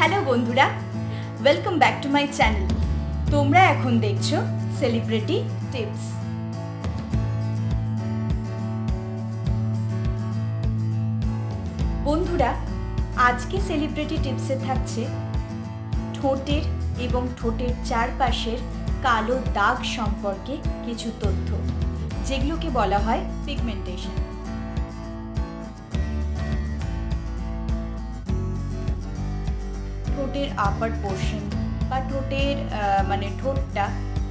Hello বন্ধুরা, welcome back to my channel. তোমরা এখন দেখছো সেলিব্রিটি টিপস। বন্ধুরা, আজকে সেলিব্রিটি টিপসে থাকছে ঠোঁটের এবং ঠোঁটের চারপাশের কালো দাগ সম্পর্কে কিছু তথ্য, যেগুলোকে বলা হয় পিগমেন্টেশন। ঠোঁটের আপার পোর্শন বা ঠোঁটের ঠোঁটটা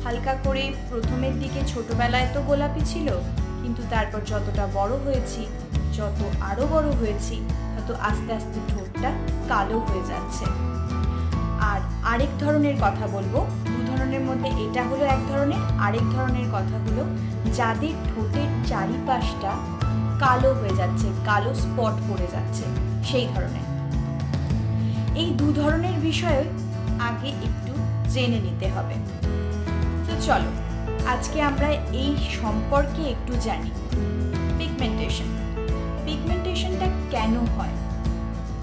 হালকা করে প্রথমের দিকে ছোটোবেলায় তো গোলাপি ছিল, কিন্তু তারপর যতটা বড় হয়েছি, যত আরও বড় হয়েছি, তত আস্তে আস্তে ঠোঁটটা কালো হয়ে যাচ্ছে। আর আরেক ধরনের কথা বলবো, দু ধরনের মধ্যে এটা হলো এক ধরনের, আরেক ধরনের কথা হলো যাদের ঠোঁটের চারিপাশটা কালো হয়ে যাচ্ছে, কালো স্পট পড়ে যাচ্ছে, সেই ধরনের। এই দু ধরনের বিষয়ে আগে একটু জেনে নিতে হবে। তো চলো আজকে আমরা এই সম্পর্কে একটু জানি। পিগমেন্টেশনটা কেন হয়?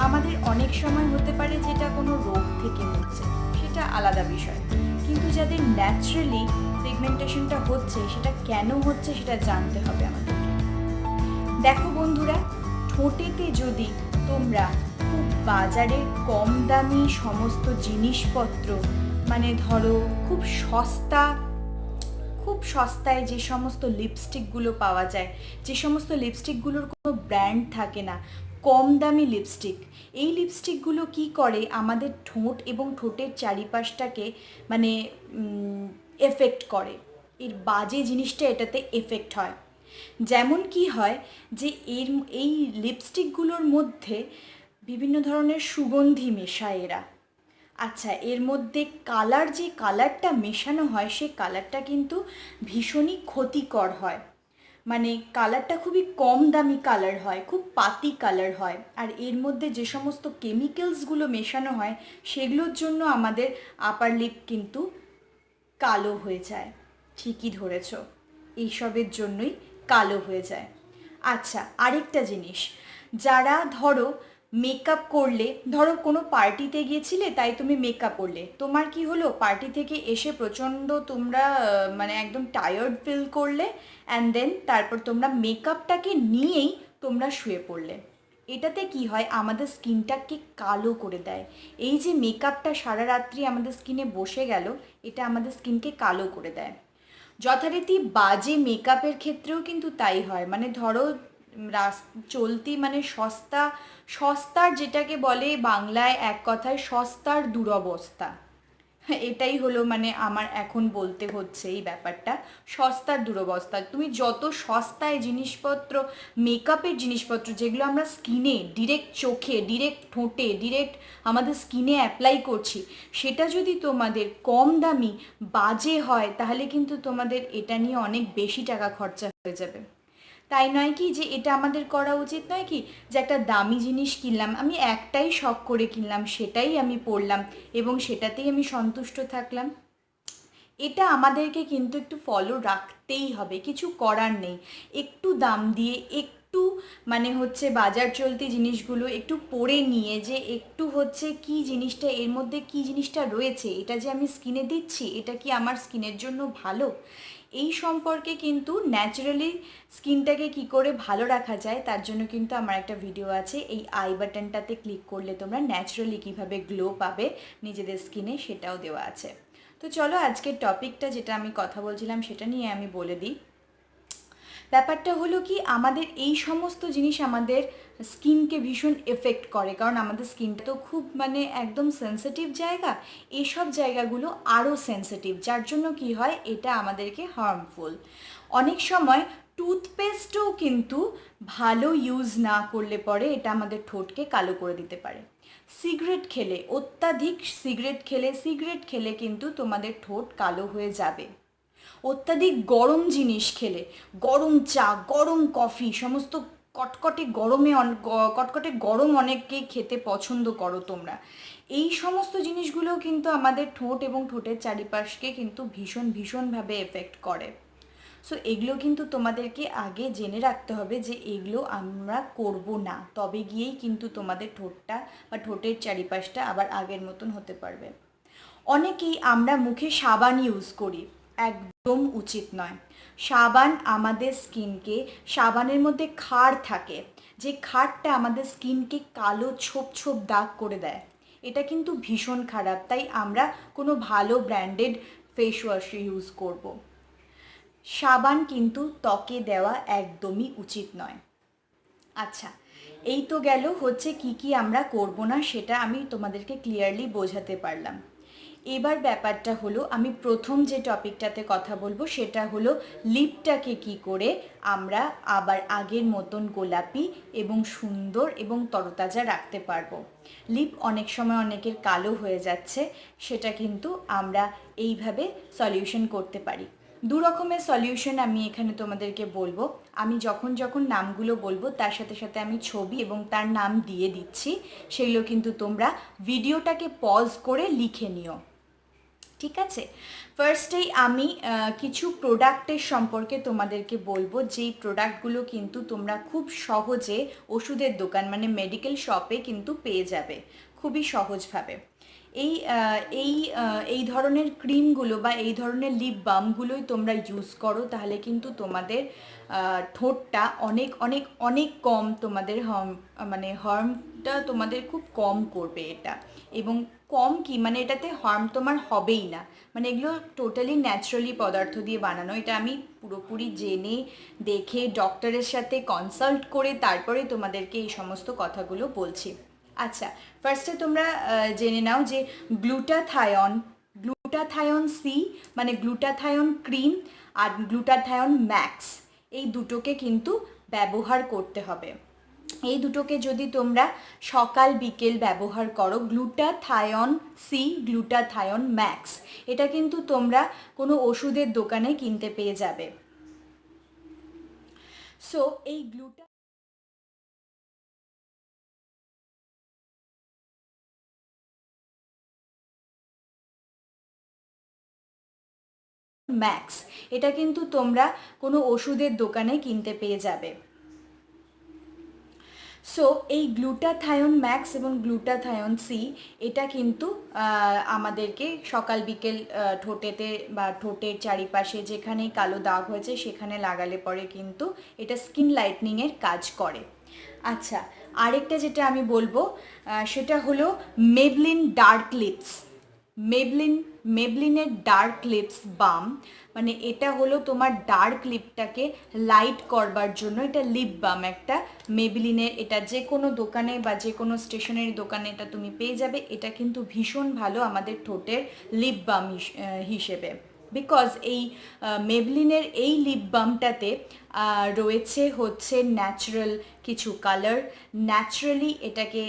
আমাদের অনেক সময় হতে পারে যেটা কোনো রোগ থেকে হচ্ছে, সেটা আলাদা বিষয়, কিন্তু যাদের ন্যাচারালি পিগমেন্টেশনটা হচ্ছে সেটা কেন হচ্ছে সেটা জানতে হবে আমাদেরকে। দেখো বন্ধুরা, ঠোঁটেতে যদি তোমরা খুব বাজারের কম দামি সমস্ত জিনিসপত্র, ধরো খুব সস্তায় যে সমস্ত লিপস্টিকগুলো পাওয়া যায়, যে সমস্ত লিপস্টিকগুলোর কোনো ব্র্যান্ড থাকে না, কম দামি লিপস্টিক, এই লিপস্টিকগুলো কি করে আমাদের ঠোঁট এবং ঠোঁটের চারিপাশটাকে এফেক্ট করে। এর বাজে জিনিসটা এটাতে এফেক্ট হয়। যেমন কি হয় যে এই লিপস্টিকগুলোর মধ্যে বিভিন্ন ধরনের সুগন্ধি মেশায় এরা। আচ্ছা, এর মধ্যে যে কালারটা মেশানো হয়, সে কালারটা কিন্তু ভীষণই ক্ষতিকর হয়। কালারটা খুবই কম দামি কালার হয়, খুব পাতি কালার হয়। আর এর মধ্যে যে সমস্ত কেমিক্যালসগুলো মেশানো হয়, সেগুলোর জন্য আমাদের আপার লিপ কিন্তু কালো হয়ে যায়। ঠিকই ধরেছ, এইসবের জন্যই কালো হয়ে যায়। আচ্ছা, আরেকটা জিনিস, যারা ধরো মেকআপ করলে, ধরো কোনো পার্টিতে গিয়েছিলে, তাই তুমি মেকআপ করলে, তোমার কি হলো, পার্টি থেকে এসে প্রচণ্ড তোমরা একদম টায়ার্ড ফিল করলে, অ্যান্ড দেন তারপর তোমরা মেকআপটাকে নিয়েই তোমরা শুয়ে পড়লে। এটাতে কি হয়, আমাদের স্কিনটাকে কালো করে দেয়। এই যে মেকআপটা সারা রাত্রি আমাদের স্কিনে বসে গেল, এটা আমাদের স্কিনকে কালো করে দেয়। যথারীতি বাজে মেকআপের ক্ষেত্রেও কিন্তু তাই হয়। ধরো চলতি সস্তার যেটাকে বলে বাংলায় এক কথায় সস্তার দুরবস্থা, এটাই হলো আমার এখন বলতে হচ্ছে এই ব্যাপারটা, সস্তার দুরবস্থা। তুমি যত সস্তায় জিনিসপত্র, মেকআপের জিনিসপত্র, যেগুলো আমরা স্কিনে ডিরেক্ট, চোখে ডিরেক্ট, ঠোঁটে ডিরেক্ট আমাদের স্কিনে অ্যাপ্লাই করছি, সেটা যদি তোমাদের কম দামি বাজে হয়, তাহলে কিন্তু তোমাদের এটা নিয়ে অনেক বেশি টাকা খরচা হয়ে যাবে। তাই নয় কি যে এটা আমাদের করা উচিত নয় কি, যে একটা দামি জিনিস কিনলাম, আমি একটাই শখ করে কিনলাম, সেটাই আমি পরলাম এবং সেটাতেই আমি সন্তুষ্ট থাকলাম। এটা আমাদেরকে কিন্তু একটু ফলো রাখতেই হবে, কিছু করার নেই। একটু দাম দিয়ে, একটু বাজার চলতি জিনিসগুলো একটু পরে নিয়ে, যে একটু কি জিনিসটা, এর মধ্যে কি জিনিসটা রয়েছে, এটা যে আমি স্কিনে দিচ্ছি, এটা কি আমার স্কিনের জন্য ভালো, এই সম্পর্কে কিন্তু ন্যাচারালি স্কিনটাকে কি করে ভালো রাখা যায়, তার জন্য কিন্তু আমার একটা ভিডিও আছে। এই আই বাটনটাতে ক্লিক করলে তোমরা ন্যাচারালি কীভাবে গ্লো পাবে নিজেদের স্কিনে, সেটাও দেওয়া আছে। তো চলো আজকের টপিকটা যেটা আমি কথা বলছিলাম সেটা নিয়ে আমি বলে দিই। ব্যাপারটা হলো কি, আমাদের এই সমস্ত জিনিস আমাদের স্কিনকে ভীষণ এফেক্ট করে, কারণ আমাদের স্কিনটা তো খুব একদম সেন্সিটিভ জায়গা, এইসব জায়গাগুলো আরও সেন্সিটিভ, যার জন্য কি হয়, এটা আমাদেরকে হার্মফুল। অনেক সময় টুথপেস্টও কিন্তু ভালো ইউজ না করলে পরে এটা আমাদের ঠোঁটকে কালো করে দিতে পারে। অত্যাধিক সিগারেট খেলে কিন্তু তোমাদের ঠোঁট কালো হয়ে যাবে। অত্যাধিক গরম জিনিস খেলে, গরম চা, গরম কফি, সমস্ত কটকটে গরম অনেককেই খেতে পছন্দ করো তোমরা, এই সমস্ত জিনিসগুলোও কিন্তু আমাদের ঠোঁট এবং ঠোঁটের চারিপাশকে কিন্তু ভীষণভাবে এফেক্ট করে। সো এগুলো কিন্তু তোমাদেরকে আগে জেনে রাখতে হবে যে এগুলো আমরা করব না, তবে গিয়েই কিন্তু তোমাদের ঠোঁটটা বা ঠোঁটের চারিপাশটা আবার আগের মতন হতে পারবে। অনেকেই আমরা মুখে সাবান ইউজ করি, একদম উচিত নয়। সাবান আমাদের স্কিনকে, সাবানের মধ্যে ক্ষার থাকে, যে ক্ষারটা আমাদের স্কিনকে কালো ছোপ ছোপ দাগ করে দেয়। এটা কিন্তু ভীষণ খারাপ, তাই আমরা কোনো ভালো ব্র্যান্ডেড ফেস ওয়াশ ইউজ করব। সাবান কিন্তু ত্বকে দেওয়া একদমই উচিত নয়। আচ্ছা, এই তো গেল হচ্ছে কি কি আমরা করব না, সেটা আমি তোমাদেরকে ক্লিয়ারলি বোঝাতে পারলাম। এবার ব্যাপারটা হলো, আমি প্রথম যে টপিকটাতে কথা বলবো সেটা হলো লিপটাকে কি করে আমরা আবার আগের মতন গোলাপি এবং সুন্দর এবং তরতাজা রাখতে পারবো। লিপ অনেক সময় অনেকের কালো হয়ে যাচ্ছে, সেটা কিন্তু আমরা এইভাবে সলিউশন করতে পারি। দু রকমের সলিউশন আমি এখানে তোমাদেরকে বলবো। আমি যখন যখন নামগুলো বলবো তার সাথে সাথে আমি ছবি এবং তার নাম দিয়ে দিচ্ছি, সেগুলো কিন্তু তোমরা ভিডিওটাকে পজ করে লিখে নিও, ঠিক আছে? ফার্স্টেই আমি কিছু প্রোডাক্টের সম্পর্কে তোমাদেরকে বলবো, যেই প্রোডাক্টগুলো কিন্তু তোমরা খুব সহজে ওষুধের দোকান মানে মেডিকেল শপে কিন্তু পেয়ে যাবে খুবই সহজভাবে। এই এই এই ধরনের ক্রিমগুলো বা এই ধরনের লিপ বামগুলোই তোমরা ইউজ করো, তাহলে কিন্তু তোমাদের ঠোঁটটা অনেক অনেক অনেক কম তোমাদের মানে হার্মটা তোমাদের খুব কম করবে এটা। এবং কম কি মানে এটাতে হার্ম তোমার হবেই না, মানে এগুলো টোটালি ন্যাচারালি পদার্থ দিয়ে বানানো। এটা আমি পুরোপুরি জেনে দেখে ডক্টরের সাথে কনসাল্ট করে তারপরে তোমাদেরকে এই সমস্ত কথাগুলো বলছি। আচ্ছা, ফার্স্টে তোমরা জেনে নাও যে গ্লুটাথায়ন, গ্লুটাথায়ন সি মানে গ্লুটাথায়ন ক্রিম আর গ্লুটাথায়ন ম্যাক্স, এই দুটোকে কিন্তু ব্যবহার করতে হবে। এই দুটোকে যদি তোমরা সকাল বিকেল ব্যবহার করো, গ্লুটাথায়ন সি, গ্লুটাথায়ন ম্যাক্স, এটা কিন্তু তোমরা কোনো ওষুধের দোকানে কিনতে পেয়ে যাবে। সো এই ম্যাক্স, এটা কিন্তু তোমরা কোনো ওষুধের দোকানে কিনতে পেয়ে যাবে। সো এই গ্লুটাথায়ন ম্যাক্স এবং গ্লুটাথায়ন সি, এটা কিন্তু আমাদেরকে সকাল বিকেল ঠোঁটেতে বা ঠোঁটের চারিপাশে যেখানেই কালো দাগ হয়েছে সেখানে লাগালে পরে কিন্তু এটা স্কিন লাইটনিংয়ের কাজ করে। আচ্ছা, আরেকটা যেটা আমি বলবো সেটা হলো মেবলিন ডার্ক লিপস। মেবলিন, মেবলিনের ডার্ক লিপস বাম, মানে এটা হলো তোমার ডার্ক লিপটাকে লাইট করবার জন্য, এটা লিপ বাম একটা মেবলিনের। এটা যে কোনো দোকানে বা যে কোনো স্টেশনারি দোকানে এটা তুমি পেয়ে যাবে। এটা কিন্তু ভীষণ ভালো আমাদের ঠোঁটের লিপ বাম হিসেবে, বিকজ এই মেবলিনের এই লিপ বামটাতে রয়েছে হচ্ছে ন্যাচারাল কিছু কালার, ন্যাচারালি এটাকে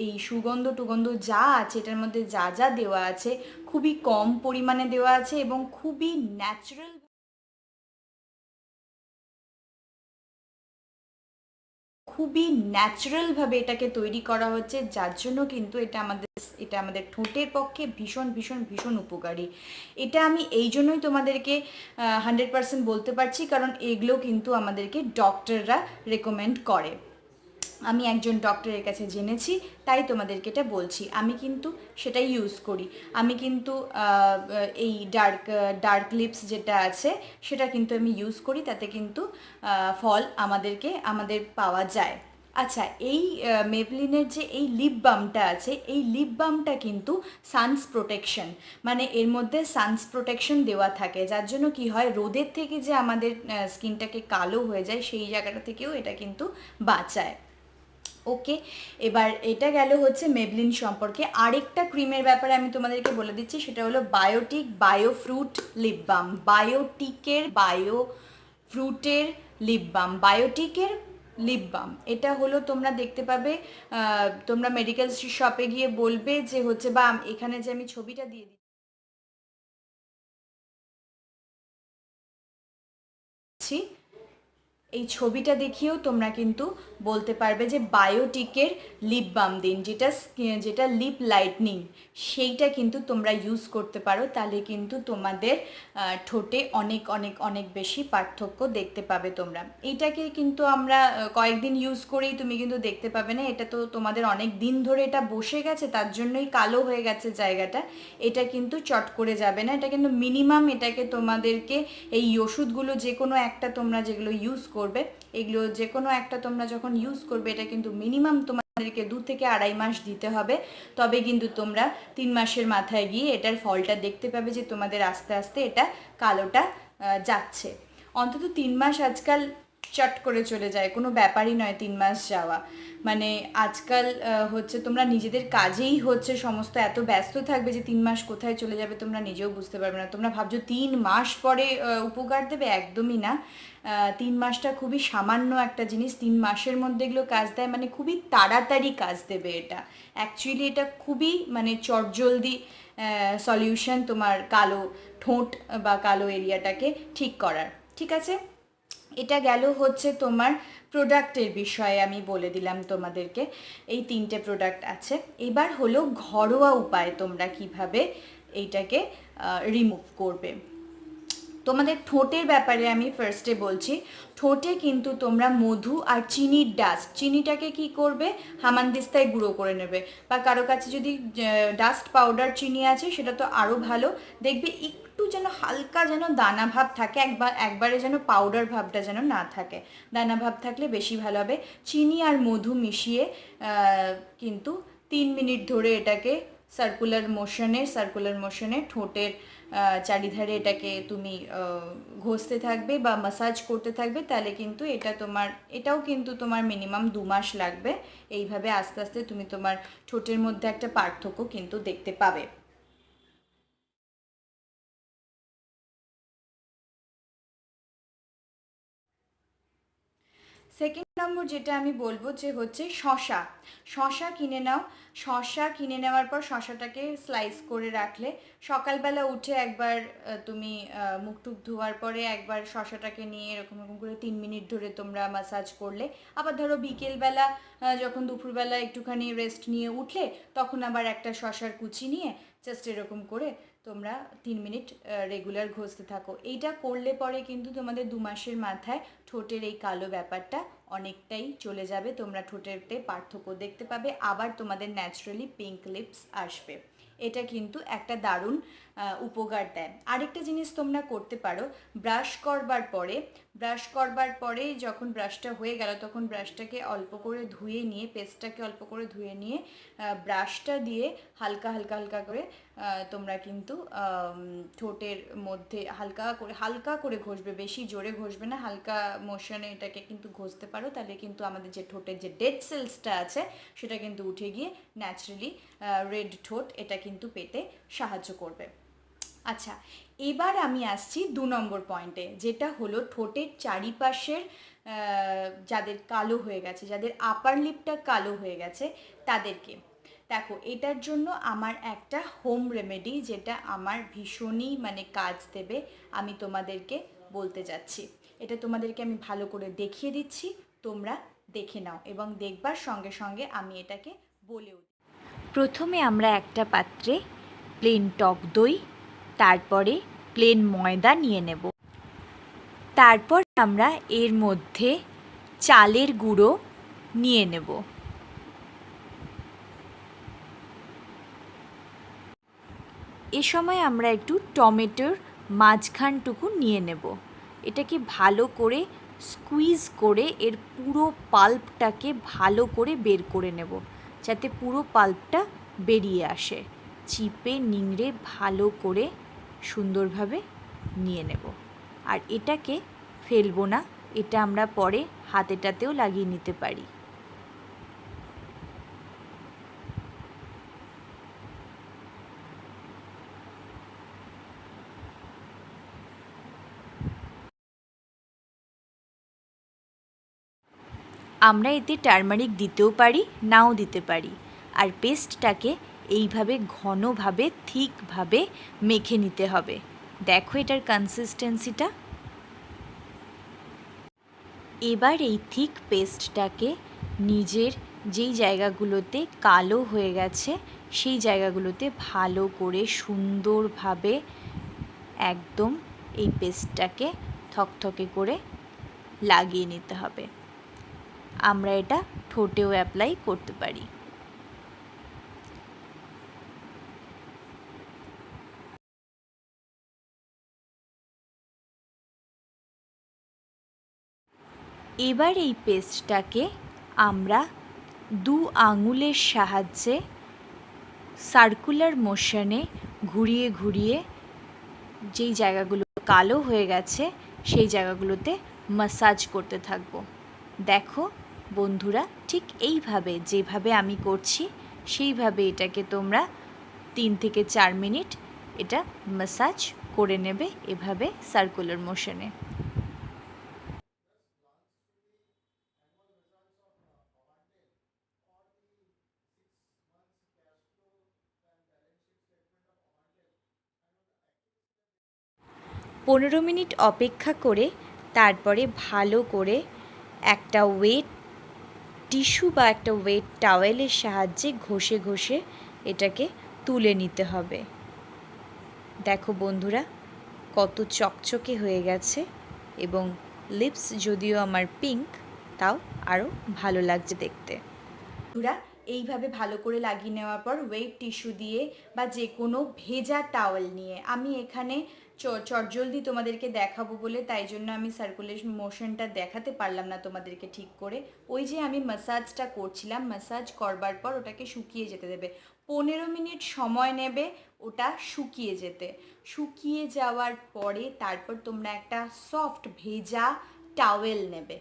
এই সুগন্ধ টুগন্ধ যা আছে এটার মধ্যে যা যা দেওয়া আছে খুবই কম পরিমাণে দেওয়া আছে এবং খুবই ন্যাচারাল, খুবই ন্যাচারালভাবে এটাকে তৈরি করা হচ্ছে, যার জন্য কিন্তু এটা আমাদের ঠোঁটের পক্ষে ভীষণ ভীষণ ভীষণ উপকারী। এটা আমি এই জন্যই তোমাদেরকে 100% বলতে পারছি, কারণ এগুলো কিন্তু আমাদেরকে ডক্টররা রেকমেন্ড করে। আমি একজন ডক্টরের কাছে জেনেছি, তাই তোমাদেরকে এটা বলছি। আমি কিন্তু সেটাই ইউজ করি। আমি কিন্তু এই ডার্ক লিপস যেটা আছে সেটা কিন্তু আমি ইউজ করি, তাতে কিন্তু ফল আমাদের পাওয়া যায়। আচ্ছা, এই মেবলিনের যে এই লিপ বামটা আছে, এই লিপ বামটা কিন্তু সানস প্রোটেকশন, মানে এর মধ্যে সানস প্রোটেকশন দেওয়া থাকে, যার জন্য কি হয়, রোদের থেকে যে আমাদের স্কিনটাকে কালো হয়ে যায় সেই জায়গাটা থেকেও এটা কিন্তু বাঁচায়। ওকে, এবার এটা গেল হচ্ছে মেবলিন সম্পর্কে। আরেকটা ক্রিমের ব্যাপারে আমি তোমাদেরকে বলে দিচ্ছি, সেটা হলো Biotique বায়োফ্রুট lip balm. বায়োটিকের বায়োফ্রুটের lip balm, বায়োটিকের lip balm, এটা হলো তোমরা দেখতে পাবে, তোমরা মেডিকেল শপে গিয়ে বলবে যে হচ্ছে, বা এখানে যে আমি ছবিটা দিয়ে দিচ্ছি, এই ছবিটা দেখিয়েও তোমরা কিন্তু বলতে পারবে যে বায়োটিকের লিপ বাম দিন, যেটা লিপ লাইটনিং, সেইটা কিন্তু তোমরা ইউজ করতে পারো। তাহলে কিন্তু তোমাদের ঠোঁটে অনেক অনেক অনেক বেশি পার্থক্য দেখতে পাবে তোমরা। এইটাকে কিন্তু আমরা কয়েকদিন ইউজ করেই তুমি কিন্তু দেখতে পাবে না, এটা তো তোমাদের অনেক দিন ধরে এটা বসে গেছে, তার জন্যই কালো হয়ে গেছে জায়গাটা। এটা কিন্তু চট করে যাবে না, এটা কিন্তু মিনিমাম এটাকে তোমাদেরকে এই ওষুধগুলো যে কোনো একটা তোমরা যেগুলো ইউজ করবে, এগুলো যে কোনো একটা তোমরা যখন ইউজ করবে, এটা কিন্তু মিনিমাম তোমাদেরকে 2 থেকে 2.5 মাস দিতে হবে। তবে কিন্তু তোমরা 3 মাসের মাথায় গিয়ে এটার ফলটা দেখতে পাবে যে তোমাদের আস্তে আস্তে এটা কালোটা যাচ্ছে। অন্তত 3 মাস আজকাল চট করে চলে যায়, কোনো ব্যাপারই নয় 3 মাস যাওয়া। মানে আজকাল হচ্ছে তোমরা নিজেদের কাজেই হচ্ছে সমস্ত এত ব্যস্ত থাকবে যে 3 মাস কোথায় চলে যাবে তোমরা নিজেও বুঝতে পারবে না। তোমরা ভাবছো 3 মাস পরে উপকার দেবে, একদমই না। 3 মাসটা খুবই সামান্য একটা জিনিস, 3 মাসের মধ্যে এগুলো কাজ দেয়, মানে খুবই তাড়াতাড়ি কাজ দেবে এটা। অ্যাকচুয়ালি এটা খুবই মানে চটজলদি সলিউশন তোমার কালো ঠোঁট বা কালো এরিয়াটাকে ঠিক করার। ঠিক আছে, এটা গেল হচ্ছে তোমার প্রোডাক্টের বিষয়ে আমি বলে দিলাম তোমাদেরকে, এই 3টে প্রোডাক্ট আছে। এবার হলো ঘরোয়া উপায় তোমরা কিভাবে এইটাকে রিমুভ করবে। তোমাদের ঠোঁটের ব্যাপারে আমি ফার্স্টে বলছি। ঠোঁটে কিন্তু তোমরা মধু আর চিনির ডাস্ট, চিনিটাকে কি করবে হামানদিস্তায় গুঁড়ো করে নেবে, বা কারো কাছে যদি ডাস্ট পাউডার চিনি আছে সেটা তো আরও ভালো। দেখবে একটু যেন হালকা যেন দানা ভাব থাকে, একবারে যেন পাউডার ভাবটা যেন না থাকে, দানা ভাব থাকলে বেশি ভালো হবে। চিনি আর মধু মিশিয়ে কিন্তু 3 মিনিট ধরে এটাকে সার্কুলার মোশনে ঠোঁটের চারিধারে এটাকে তুমি ঘষতে থাকবে বা মাসাজ করতে থাকবে। তাহলে কিন্তু এটাও কিন্তু তোমার মিনিমাম 2 মাস লাগবে। এইভাবে আস্তে আস্তে তুমি তোমার ঠোঁটের মধ্যে একটা পার্থক্য কিন্তু দেখতে পাবে। সেকেন্ড নম্বর যেটা আমি বলবো যে হচ্ছে শশা কিনে নাও। শশা কিনে নেওয়ার পর শশাটাকে স্লাইস করে রাখলে, সকালবেলা উঠে একবার তুমি মুখ টুক ধোয়ার পরে একবার শশাটাকে নিয়ে এরকম এরকম করে 3 মিনিট ধরে তোমরা মাসাজ করলে। আবার ধরো বিকেলবেলা যখন দুপুরবেলা একটুখানি রেস্ট নিয়ে উঠলে, তখন আবার একটা শশার কুচি নিয়ে জাস্ট এরকম করে তোমরা 3 মিনিট রেগুলার ঘষতে থাকো। এইটা করলে পরে কিন্তু তোমাদের 2 মাসের মাথায় ঠোঁটের এই কালো ব্যাপারটা অনেকটাই চলে যাবে, তোমরা ঠোঁটেরতে পার্থক্য দেখতে পাবে, আবার তোমাদের ন্যাচারালি পিঙ্ক লিপস আসবে। এটা কিন্তু একটা দারুণ উপকার দেয়। আরেকটা জিনিস তোমরা করতে পারো, ব্রাশ করবার পরে যখন ব্রাশটা হয়ে গেল, তখন ব্রাশটাকে অল্প করে ধুয়ে নিয়ে, পেস্টটাকে অল্প করে ধুয়ে নিয়ে ব্রাশটা দিয়ে হালকা হালকা হালকা করে তোমরা কিন্তু ঠোঁটের মধ্যে হালকা করে ঘষবে, বেশি জোরে ঘষবে না, হালকা মোশনে এটাকে কিন্তু ঘষতে পারো। তাহলে কিন্তু আমাদের যে ঠোঁটের যে ডেড সেলসটা আছে সেটা কিন্তু উঠে গিয়ে ন্যাচারালি রেড ঠোঁট এটা কিন্তু পেতে সাহায্য করবে। আচ্ছা, এবার আমি আসছি 2 নম্বর পয়েন্টে, যেটা হলো ঠোঁটের চারিপাশের যাদের কালো হয়ে গেছে, যাদের আপার লিপটা কালো হয়ে গেছে তাদেরকে দেখো, এটার জন্য আমার একটা হোম রেমেডি, যেটা আমার ভীষণই মানে কাজ দেবে, আমি তোমাদেরকে বলতে যাচ্ছি। এটা তোমাদেরকে আমি ভালো করে দেখিয়ে দিচ্ছি, তোমরা দেখে নাও এবং দেখবার সঙ্গে সঙ্গে আমি এটাকে বলেও। প্রথমে আমরা একটা পাত্রে প্লেন টক দই, তারপরে প্লেন ময়দা নিয়ে নেব। তারপর আমরা এর মধ্যে চালের গুঁড়ো নিয়ে নেব। এ সময় আমরা একটু টমেটোর মাঝখানটুকু নিয়ে নেব। এটাকে ভালো করে স্কুইজ করে এর পুরো পাল্পটাকে ভালো করে বের করে নেব, যাতে পুরো পাল্পটা বেরিয়ে আসে। চিপে নিংড়ে ভালো করে সুন্দরভাবে নিয়ে নেব। আর এটাকে ফেলবো না, এটা আমরা পরে হাতেটাতেও লাগিয়ে নিতে পারি। আমরা এতে টারমারিক দিতেও পারি, নাও দিতে পারি। আর পেস্টটাকে এইভাবে ঘনভাবে থিকভাবে মেখে নিতে হবে। দেখো এটার কনসিস্টেন্সিটা। এবার এই থিক পেস্টটাকে নিজের যেই জায়গাগুলোতে কালো হয়ে গেছে সেই জায়গাগুলোতে ভালো করে সুন্দরভাবে একদম এই পেস্টটাকে থকথকে করে লাগিয়ে নিতে হবে। আমরা এটা ঠোঁটেও অ্যাপ্লাই করতে পারি। এবার এই পেস্টটাকে আমরা 2 আঙুলের সাহায্যে সার্কুলার মোশনে ঘুরিয়ে ঘুরিয়ে যেই জায়গাগুলো কালো হয়ে গেছে সেই জায়গাগুলোতে ম্যাসাজ করতে থাকবো। দেখো বন্ধুরা, ঠিক এইভাবে যেভাবে আমি করছি সেইভাবে এটাকে তোমরা 3 থেকে 4 মিনিট এটা ম্যাসাজ করে নেবে এভাবে সার্কুলার মোশনে। পনেরো মিনিট অপেক্ষা করে তারপরে ভালো করে একটা ওয়েট টিস্যু বা একটা ওয়েট টাওয়েলের সাহায্যে ঘষে ঘষে এটাকে তুলে নিতে হবে। দেখো বন্ধুরা কত চকচকে হয়ে গেছে, এবং লিপস যদিও আমার পিঙ্ক, তাও আরও ভালো লাগছে দেখতে। বন্ধুরা এইভাবে ভালো করে লাগিয়ে নেওয়ার পর ওয়েট টিস্যু দিয়ে বা যে কোনো ভেজা টাওয়েল নিয়ে, আমি এখানে চটজলদি তোমাদেরকে দেখাবো বলে তাই জন্য আমি সার্কুলেশন মোশনটা দেখাতে পারলাম না তোমাদেরকে ঠিক করে। ওই যে আমি ম্যাসাজটা করছিলাম, ম্যাসাজ করবার পর ওটাকে শুকিয়ে যেতে দেবে, 15 মিনিট সময় নেবে ওটা শুকিয়ে যেতে। শুকিয়ে যাওয়ার পরে তারপর তোমরা একটা সফট ভেজা টাওয়েল নেবে।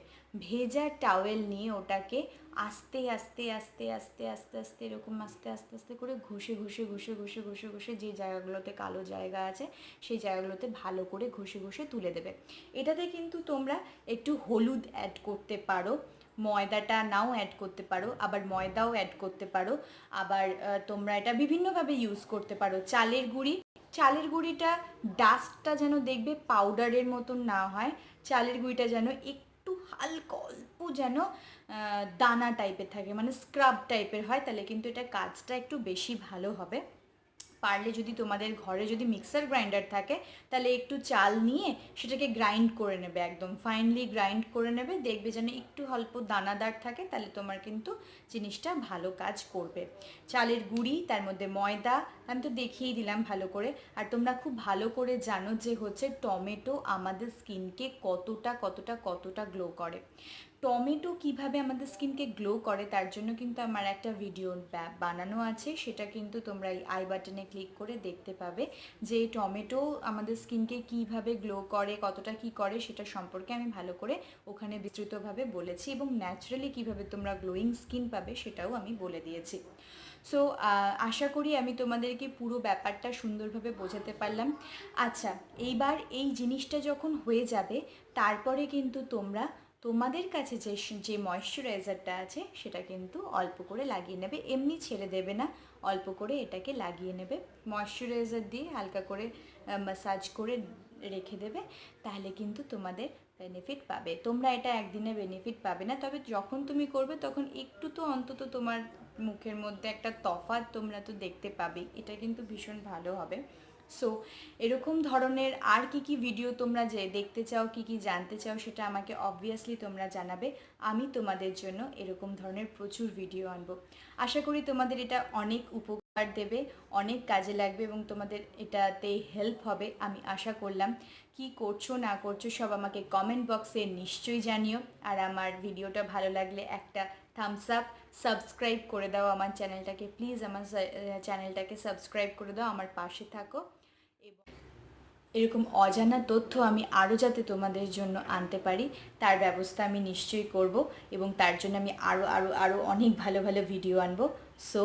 ভেজা টাওয়েল নিয়ে ওটাকে আস্তে আস্তে আস্তে আস্তে আস্তে আস্তে এরকম আস্তে আস্তে আস্তে করে ঘষে ঘষে ঘষে ঘষে ঘষে ঘষে যে জায়গাগুলোতে কালো জায়গা আছে সেই জায়গাগুলোতে ভালো করে ঘষে ঘষে তুলে দেবে। এটাতে কিন্তু তোমরা একটু হলুদ অ্যাড করতে পারো, ময়দাটা নাও অ্যাড করতে পারো, আবার ময়দাও অ্যাড করতে পারো, আবার তোমরা এটা বিভিন্নভাবে ইউজ করতে পারো। চালের গুঁড়িটা ডাস্টটা যেন দেখবে পাউডারের মতন না হয়, চালের গুঁড়িটা যেন একটু হালকা অল্প যেন দানা টাইপের থাকে, মানে স্ক্রাব টাইপের হয়, তাহলে কিন্তু এটা কাজটা একটু বেশি ভালো হবে। পারলে যদি তোমাদের ঘরে যদি মিক্সার গ্রাইন্ডার থাকে তাহলে একটু চাল নিয়ে সেটাকে গ্রাইন্ড করে নেবে, একদম ফাইনলি গ্রাইন্ড করে নেবে, দেখবে যেন একটু অল্প দানাদার থাকে, তাহলে তোমার কিন্তু জিনিসটা ভালো কাজ করবে। চালের গুঁড়ি, তার মধ্যে ময়দা, আমি তো দেখিয়েই দিলাম ভালো করে। আর তোমরা খুব ভালো করে জানো যে হচ্ছে টমেটো আমাদের স্কিনকে কতটা কতটা কতটা গ্লো করে। টমেটো কিভাবে আমাদের স্কিনকে গ্লো করে তার জন্য কিন্তু আমার একটা ভিডিও বানানো আছে, সেটা কিন্তু তোমরা এই আই বাটনে ক্লিক করে দেখতে পাবে যে টমেটো আমাদের স্কিনকে কিভাবে গ্লো করে, কতটা কি করে সেটা সম্পর্কে আমি ভালো করে ওখানে বিস্তৃতভাবে বলেছি, এবং ন্যাচারালি কিভাবে তোমরা গ্লোয়িং স্কিন পাবে সেটাও আমি বলে দিয়েছি। সো আশা করি আমি তোমাদেরকে পুরো ব্যাপারটা সুন্দরভাবে বোঝাতে পারলাম। আচ্ছা, এইবার এই জিনিসটা যখন হয়ে যাবে তারপরে কিন্তু তোমরা তোমাদের কাছে যে ময়শ্চারাইজারটা আছে সেটা কিন্তু অল্প করে লাগিয়ে নেবে, এমনি ছেড়ে দেবে না, অল্প করে এটাকে লাগিয়ে নেবে, ময়শ্চারাইজার দিয়ে হালকা করে ম্যাসাজ করে রেখে দেবে, তাহলে কিন্তু তোমাদের বেনিফিট পাবে। তোমরা এটা একদিনে বেনিফিট পাবে না, তবে যখন তুমি করবে তখন একটু তো অন্তত তোমার মুখের মধ্যে একটা তফাৎ তোমরা তো দেখতে পাবে, এটা কিন্তু ভীষণ ভালো হবে। সো এরকম ধরনের আর কি ভিডিও তোমরা যে দেখতে চাও, কি জানতে চাও সেটা আমাকে অবভিয়াসলি তোমরা জানাবে, আমি তোমাদের জন্য এরকম ধরনের প্রচুর ভিডিও আনবো। আশা করি তোমাদের এটা অনেক উপকার দেবে, অনেক কাজে লাগবে এবং তোমাদের এটাতে হেল্প হবে আমি আশা করলাম। কি করছো না করছো সব আমাকে কমেন্ট বক্সে নিশ্চয়ই জানিও, আর আমার ভিডিওটা ভালো লাগলে একটা থামস আপ, সাবস্ক্রাইব করে দাও আমার চ্যানেলটাকে, প্লিজ আমার চ্যানেলটাকে সাবস্ক্রাইব করে দাও, আমার পাশে থাকো। এরকম অজানা তথ্য আমি আরও যাতে তোমাদের জন্য আনতে পারি তার ব্যবস্থা আমি নিশ্চয়ই করব, এবং তার জন্য আমি আরও আরও আরও অনেক ভালো ভালো ভিডিও আনবো। সো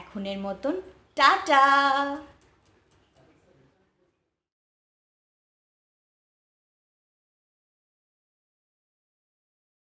এখনের মতন টাটা।